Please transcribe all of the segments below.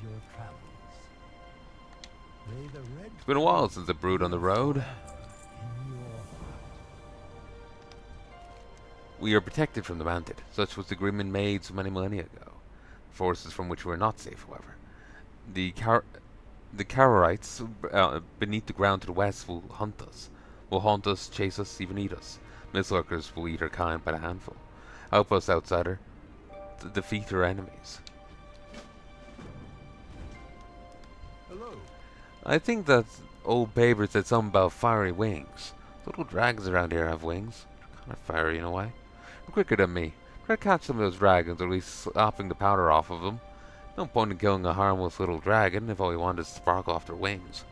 your travels. May the red It's been a while since I brewed on the road. in your heart. We are protected from the Bandit. Such was the agreement made so many millennia ago. Forces from which we are not safe, however. The Kararites beneath the ground to the west will hunt us. Will haunt us, chase us, even eat us. Mistlurkers will eat our kind by the handful. Help us, outsider, to defeat our enemies. Hello. I think that old paper said something about fiery wings. Little dragons around here have wings. They're kind of fiery in a way. They're quicker than me. Try to catch some of those dragons, or at least slapping the powder off of them. No point in killing a harmless little dragon if all you want is to sparkle off their wings.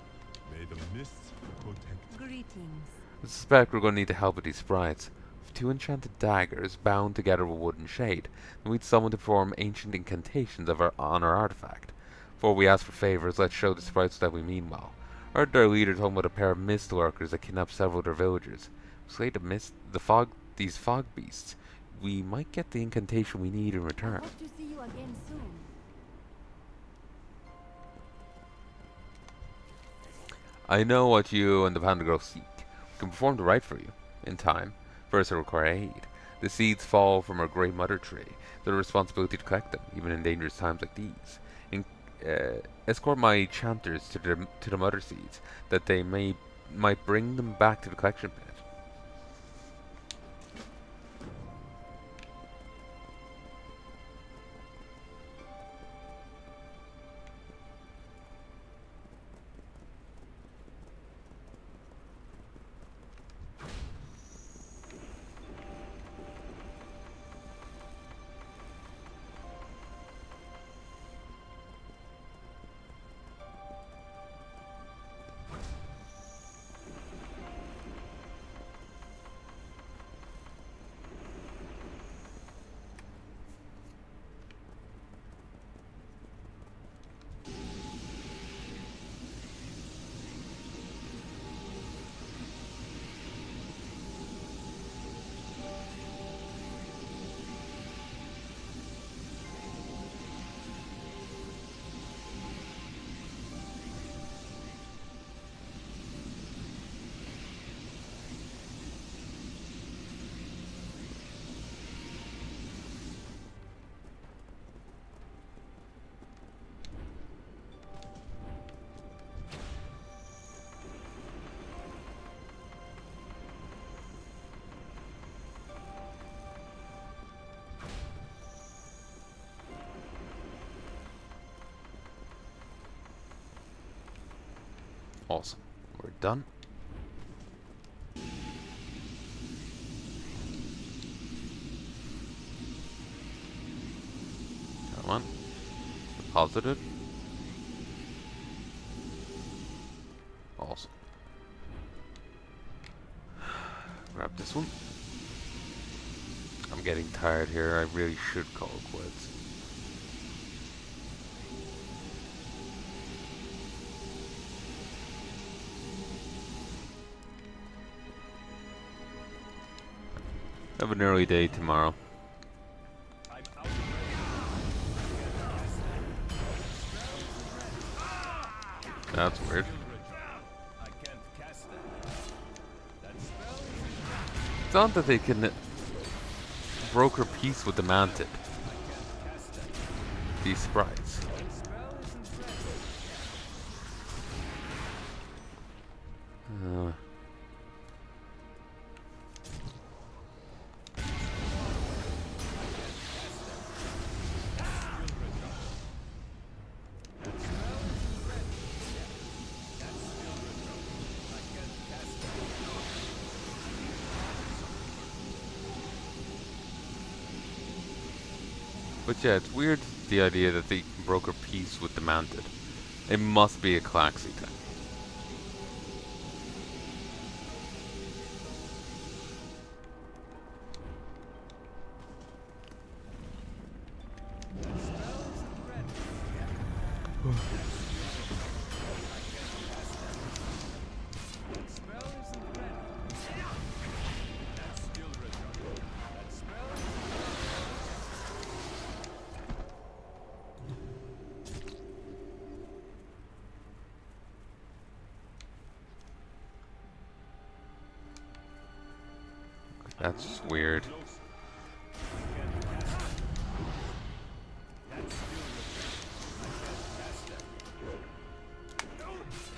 May the mists protect. Greetings. I suspect we're going to need the help of these sprites. With 2 enchanted daggers bound together with wood and shade, and we'd someone to perform ancient incantations on our artifact. Before we ask for favors, let's show the sprites that we mean well. I heard their leader told about a pair of mist lurkers that kidnapped several of their villagers. Slay these fog beasts. We might get the incantation we need in I return. hope to see you again soon. I know what you and the Panda Girl seek. We can perform the rite for you, in time. First, I require aid. The seeds fall from our great mother tree. It's our responsibility to collect them, even in dangerous times like these. Escort my chanters to the mother seeds, that they might bring them back to the collection pit. Awesome. We're done. Come on. Deposited. Awesome. Grab this one. I'm getting tired here. I really should call it quits. Have an early day tomorrow. That's weird. It's not that they can broker peace with the Manted. These sprites. But yeah, it's weird the idea that they can broker peace with the Manted. It must be a Klaxi thing. That's just weird.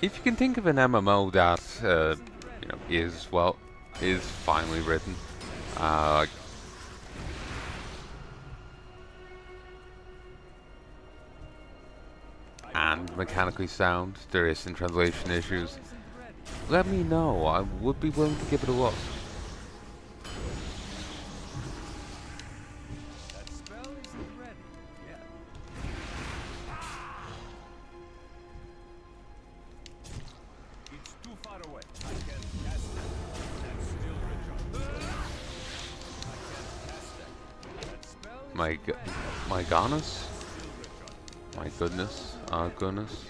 If you can think of an MMO that you know is finely written, like and mechanically sound, there isn't translation issues, let me know. I would be willing to give it a look. My goodness. My goodness. Goodness.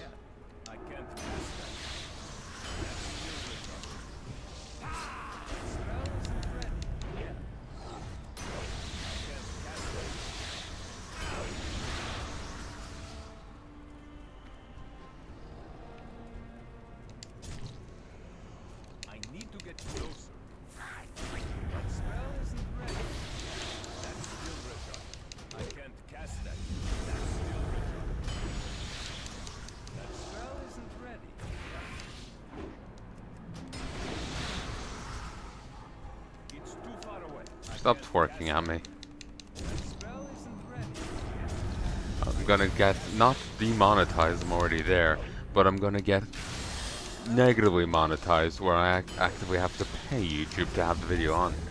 Stop twerking at me. I'm gonna get, not demonetized, I'm already there, but I'm gonna get negatively monetized where I actively have to pay YouTube to have the video on here.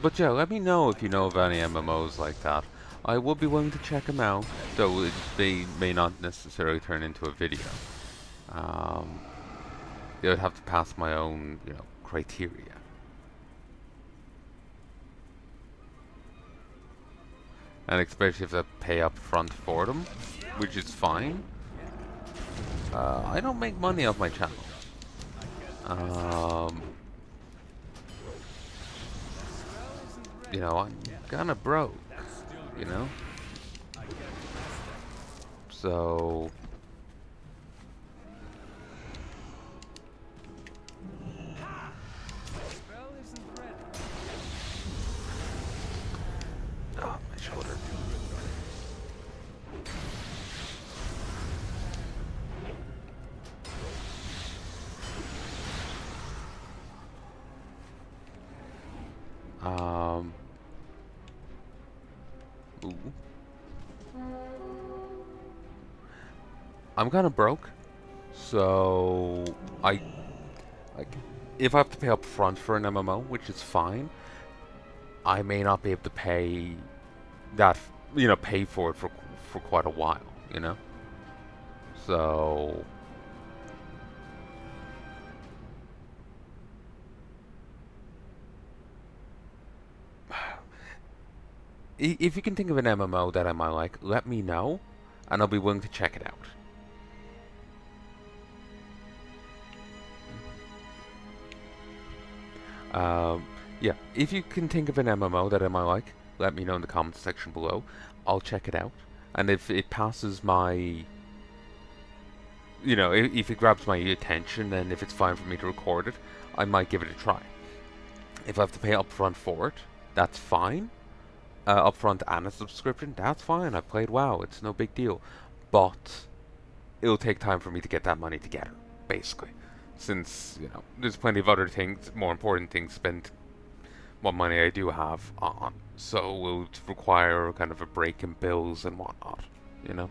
But yeah, let me know if you know of any MMOs like that. I will be willing to check them out, though they may not necessarily turn into a video. They would have to pass my own, you know, criteria. And especially if I pay up front for them, which is fine. I don't make money off my channel. You know, I'm kinda broke, you know? So... Oh, my shoulder. Ooh. I'm kind of broke, so like if I have to pay up front for an MMO, which is fine, I may not be able to pay that, you know, pay for it for quite a while, you know. So if you can think of an MMO that I might like, let me know, and I'll be willing to check it out. Yeah, if you can think of an MMO that I might like, let me know in the comments section below. I'll check it out, and if it passes my, you know, if it grabs my attention, and if it's fine for me to record it, I might give it a try. If I have to pay upfront for it, that's fine. Upfront and a subscription, that's fine. I've played WoW, it's no big deal. But it'll take time for me to get that money together, basically. Since, you know, there's plenty of other things, more important things to spend what money I do have on. So it will require kind of a break in bills and whatnot, you know?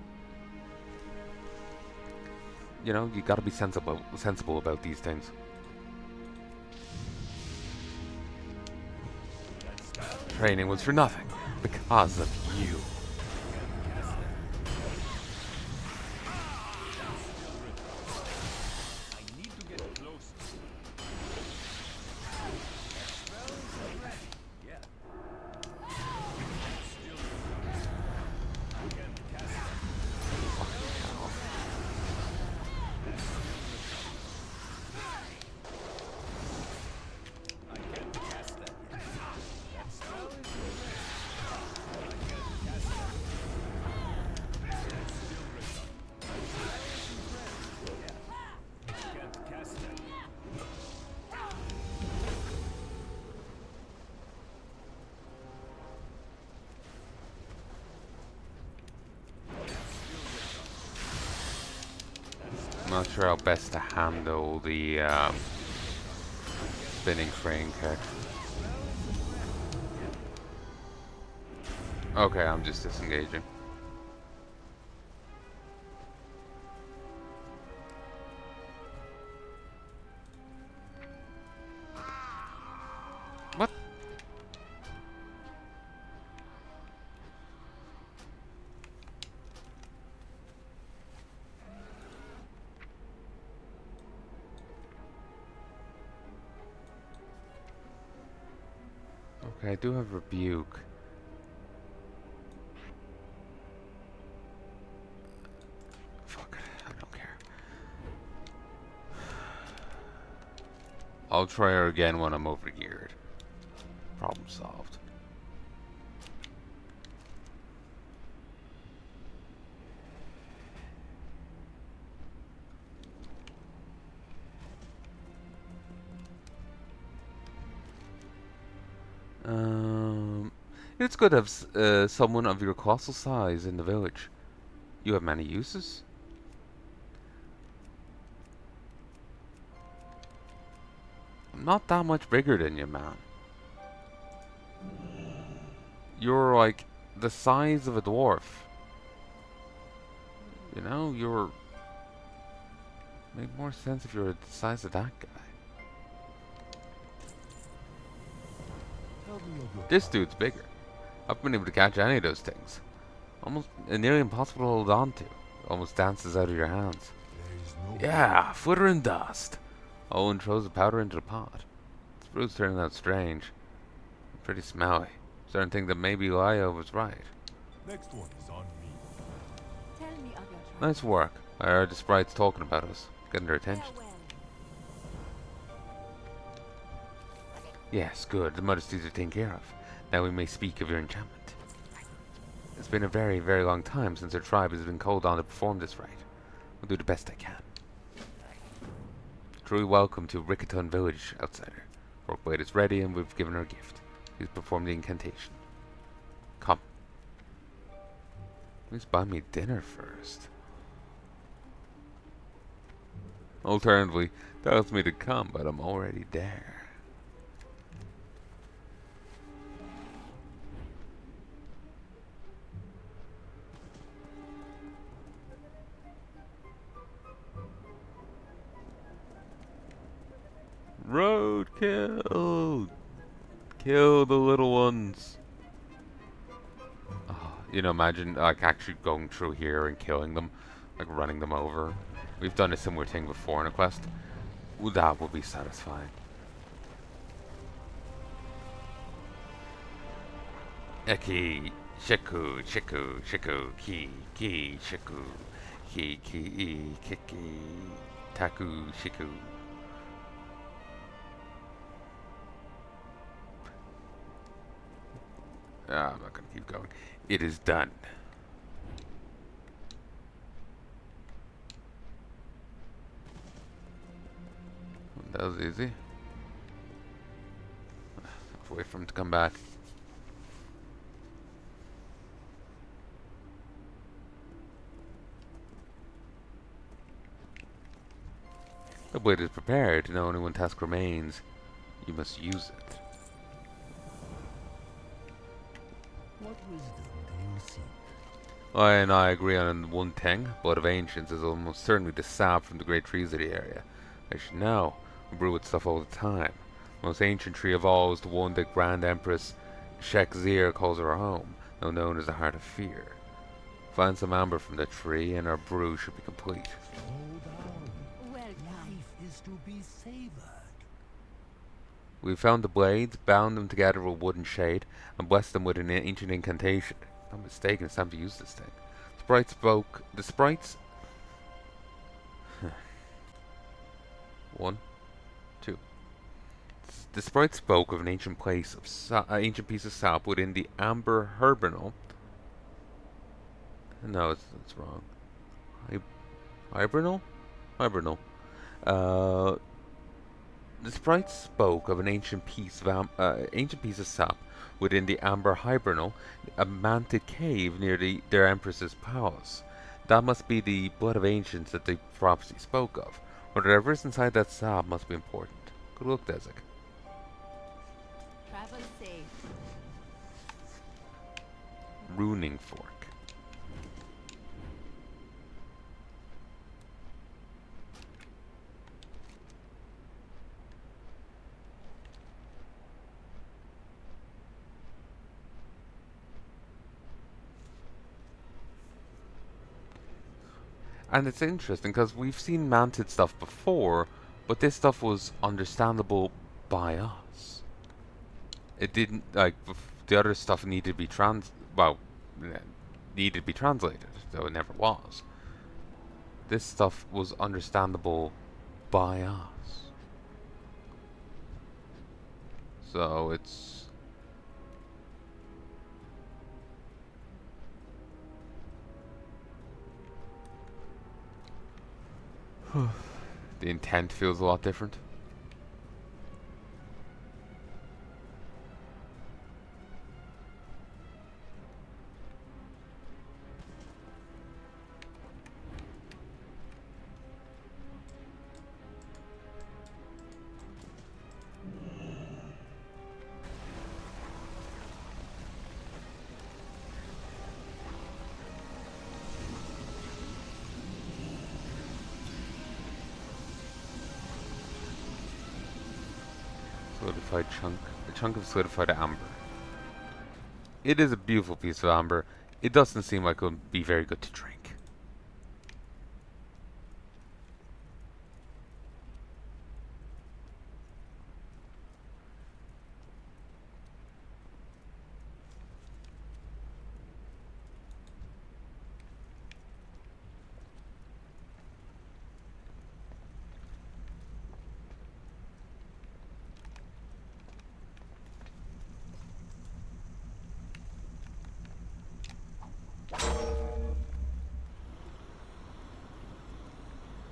You know, you gotta be sensible about these things. Training was for nothing, because of you. not sure how best to handle the spinning frame card. Okay, I'm just disengaging. What? Okay, I do have rebuke. Fuck it, I don't care. I'll try her again when I'm overgeared. Problem solved. It's good to have someone of your colossal size in the village. You have many uses? I'm not that much bigger than you, man. You're like the size of a dwarf. You know, you're... Make more sense if you're the size of that guy. This dude's bigger. I've been able to catch any of those things. Almost nearly impossible to hold on to. Almost dances out of your hands. Yeah, flitter and dust. Owen throws the powder into the pot. This brew's turning out strange. Pretty smelly. Starting to think that maybe Laya was right. Next one is on me. Tell me of your trials. Nice work. I heard the sprites talking about us. Getting their attention. Farewell. Yes, good. The modesties are taken care of. Now we may speak of your enchantment. It's been a very, very long time since our tribe has been called on to perform this rite. I'll do the best I can. Truly welcome to Rikkitun village, outsider. Workblade is ready and we've given her a gift. Please perform the incantation. Come. Please buy me dinner first. Alternatively, tells me to come, but I'm already there. Roadkill! Kill the little ones. Oh, you know, imagine like actually going through here and killing them, like running them over. We've done a similar thing before in a quest. Ooh, that would be satisfying. Eki, shiku, shiku, shiku, ki, shiku, ki, kiki, taku, shiku. I'm not gonna keep going. It is done. That was easy. I'll wait for him to come back. The blade is prepared. Now only one task remains. You must use it. What wisdom do you seek? I and I agree on one thing. Blood of Ancients is almost certainly the sap from the great trees of the area. I should know. We brew with stuff all the time. The most ancient tree of all is the one that Grand Empress Shekzir calls her home, now known as the Heart of Fear. Find some amber from the tree and our brew should be complete. Hold on. Welcome. Life is to be savored. We found the blades, bound them together with a wooden shade, and blessed them with an ancient incantation. If I'm not mistaken, it's time to use this thing. The sprites... One, two. The sprite spoke of an ancient piece of sap within the amber hibernal. No, it's wrong. Hibernal? Hibernal. The sprite spoke of an ancient piece of sap within the amber hibernal, a manted cave near their empress's palace. That must be the blood of ancients that the prophecy spoke of. Whatever is inside that slab must be important. Good luck, Desik. Travel safe. Runing fork. And it's interesting because we've seen manted stuff before, but this stuff was understandable by us. It didn't like the other stuff needed to be needed to be translated, though it never was. This stuff was understandable by us. So it's the intent feels a lot different. Solidified chunk. A chunk of solidified amber. It is a beautiful piece of amber. It doesn't seem like it would be very good to drink.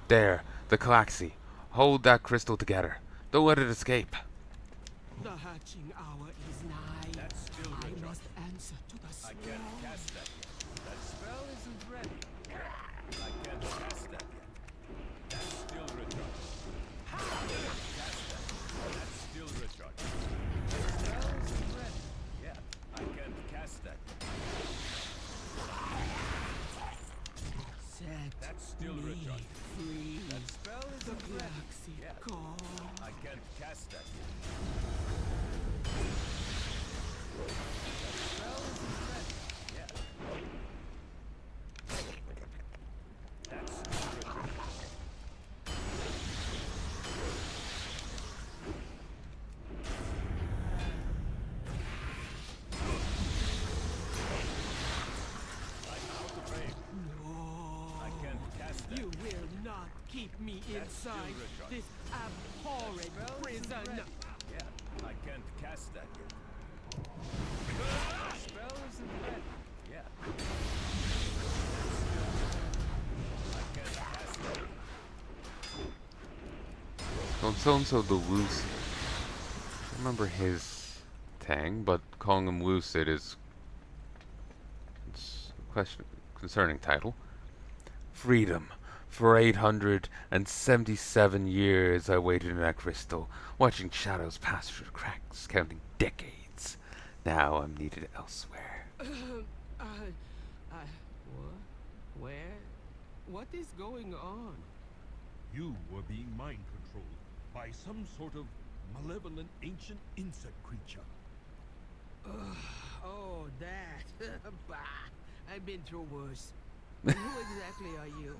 There, the Calaxy. Hold that crystal together. Don't let it escape. The hatching hour is nigh. That's still I recharged. must answer to the I spell. can't cast that yet. That spell isn't ready. I can't cast that yet. That's still recharged. I can't cast that yet. That's still recharged. That spell isn't ready. Yeah, I can't cast that yet. Set That's still me recharged. free. That spell The isn't ready. galaxy Yeah, call. I can't cast that yet. That spell isn't ready. Yeah. That's still recharged. I'm out of range. No. I can't cast that. You will not keep me That's still inside recharged. this abhorrent Spell isn't prison. ready. Yeah, I can't cast that yet. The spell isn't ready. Yeah. I can't cast that yet. Well, so-and-so the Lucid. I remember his thing, but calling him Lucid is it's a question concerning title. Freedom. For 877 years I waited in that crystal, watching shadows pass through the cracks, counting decades. Now I'm needed elsewhere. What? Where? What is going on? You were being mind controlled by some sort of malevolent ancient insect creature. Oh, that. Bah, I've been through worse. Who exactly are you?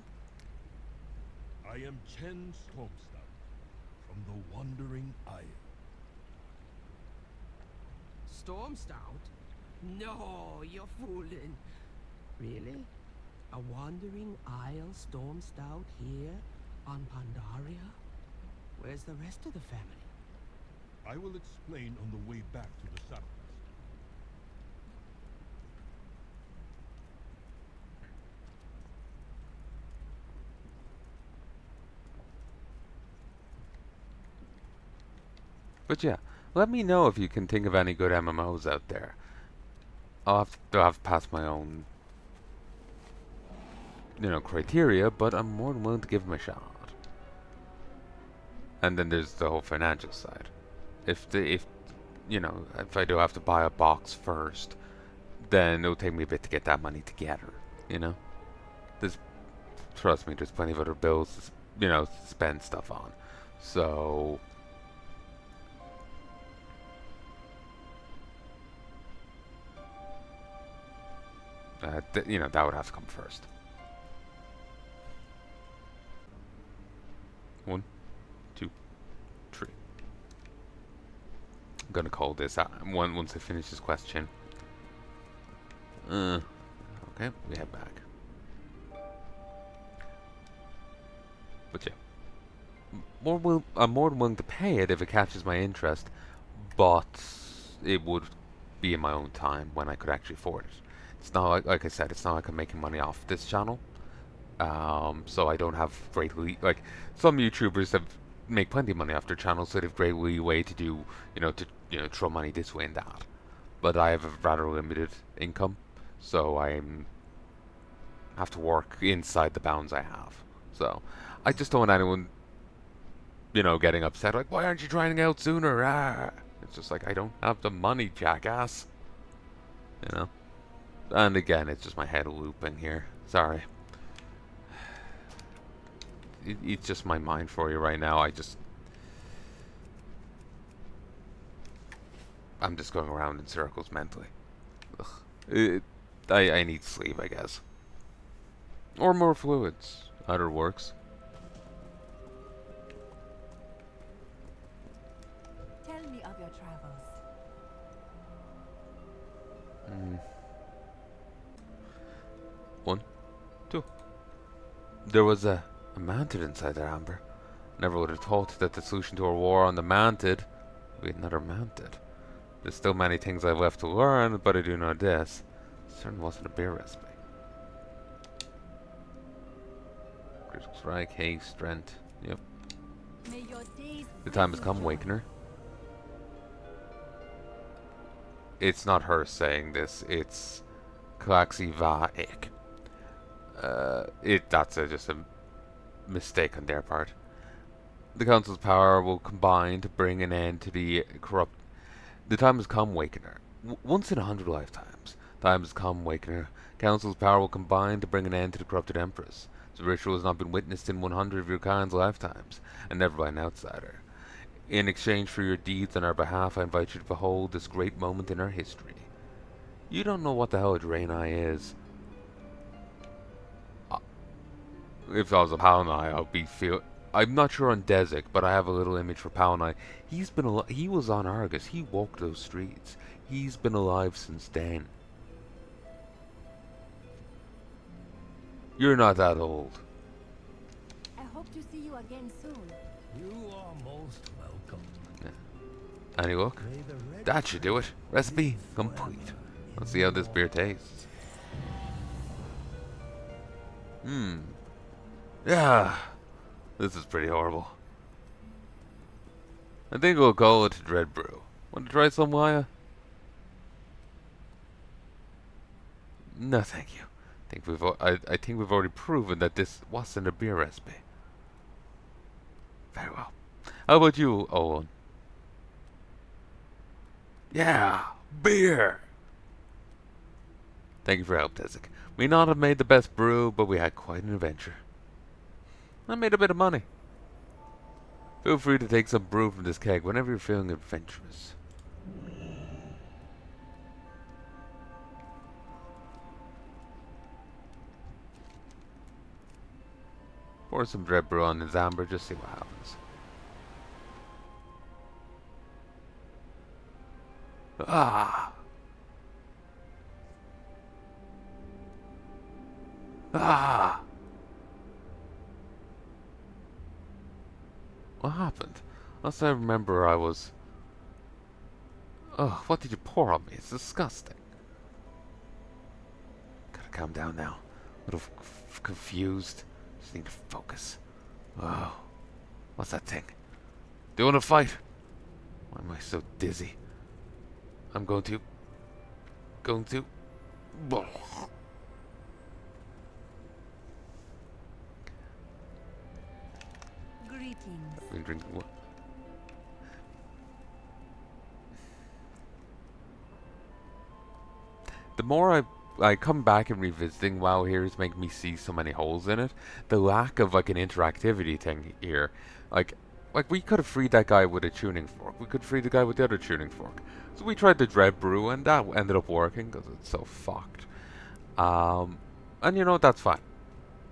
I am Chen Stormstout from the Wandering Isle. Stormstout? No, you're fooling. Really? A wandering isle Stormstout here on Pandaria? Where's the rest of the family? I will explain on the way back to the settlements. But yeah, let me know if you can think of any good MMOs out there. I'll have to pass my own criteria, but I'm more than willing to give him a shot. And then there's the whole financial side. If I do have to buy a box first, then it'll take me a bit to get that money together. There's, trust me, there's plenty of other bills to spend stuff on. So that would have to come first. 1, 2, 3. I'm gonna call this out once I finish this question. Okay, we head back. But yeah, I'm more than willing to pay it if it catches my interest, but it would be in my own time when I could actually afford it. It's not like I said, it's not like I'm making money off this channel. So I don't have great like some YouTubers have make plenty of money off their channels, so they have great leeway to do throw money this way and that. But I have a rather limited income, so I have to work inside the bounds I have. So I just don't want anyone getting upset like, why aren't you trying out sooner? It's just like, I don't have the money, jackass. And again, it's just my head looping here. Sorry. It's just my mind for you right now. I'm just going around in circles mentally. I need sleep, I guess. Or more fluids. Either works. Tell me of your travels. 1, 2. There was a mantid inside there, Amber. Never would have thought that the solution to our war on the mantid would be another mantid. There's still many things I've left to learn, but I do know this. It certainly wasn't a beer recipe. Critical strike, haste, strength. Yep. May your days The time has come, Wakener. It's not her saying this, it's Klaxi Va Ik. That's just a mistake on their part. The Council's power will combine to bring an end to the corrupt... The time has come, Wakener. Once in 100 lifetimes. Time has come, Wakener. Council's power will combine to bring an end to the corrupted Empress. The ritual has not been witnessed in 100 of your kind's lifetimes, and never by an outsider. In exchange for your deeds on our behalf, I invite you to behold this great moment in our history. You don't know what the hell a Draenei is. If I was a Palanai, I'd be I'm not sure on Desik, but I have a little image for Palnai. He was on Argus. He walked those streets. He's been alive since then. You're not that old. I hope to see you again soon. You are most welcome. Yeah. Any look? May the red That should do it. Recipe complete. Let's see how this beer tastes. Yeah. This is pretty horrible. I think we'll call it Dread Brew. Want to try some, Heya? No, thank you. I think we've already proven that this wasn't a beer recipe. Very well. How about you, Owen? Yeah, beer. Thank you for your help, Desik. We may not have made the best brew, but we had quite an adventure. I made a bit of money. Feel free to take some brew from this keg whenever you're feeling adventurous. Pour some Dread Brew on his amber, just see what happens. Ah! Ah! What happened? Last I remember I was... Ugh, what did you pour on me? It's disgusting. Gotta calm down now. A little confused. Just need to focus. Oh. What's that thing? Do you want to fight? Why am I so dizzy? I'm going to... Greetings. Been drinking. The more I come back and revisiting WoW here is making me see so many holes in it. The lack of like an interactivity thing here, like we could have freed that guy with a tuning fork. We could free the guy with the other tuning fork. So we tried the Dread Brew and that ended up working because it's so fucked. And you know that's fine.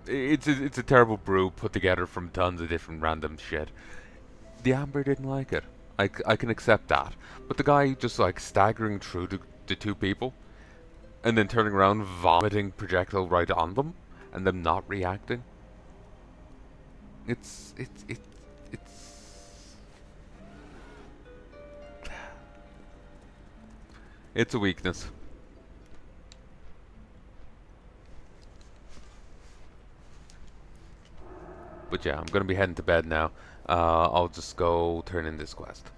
It's a terrible brew put together from tons of different random shit. The Amber didn't like it. I can accept that. But the guy just like staggering through the two people and then turning around, vomiting projectile right on them, and them not reacting. It's it's a weakness. But yeah, I'm gonna be heading to bed now. I'll just go turn in this quest.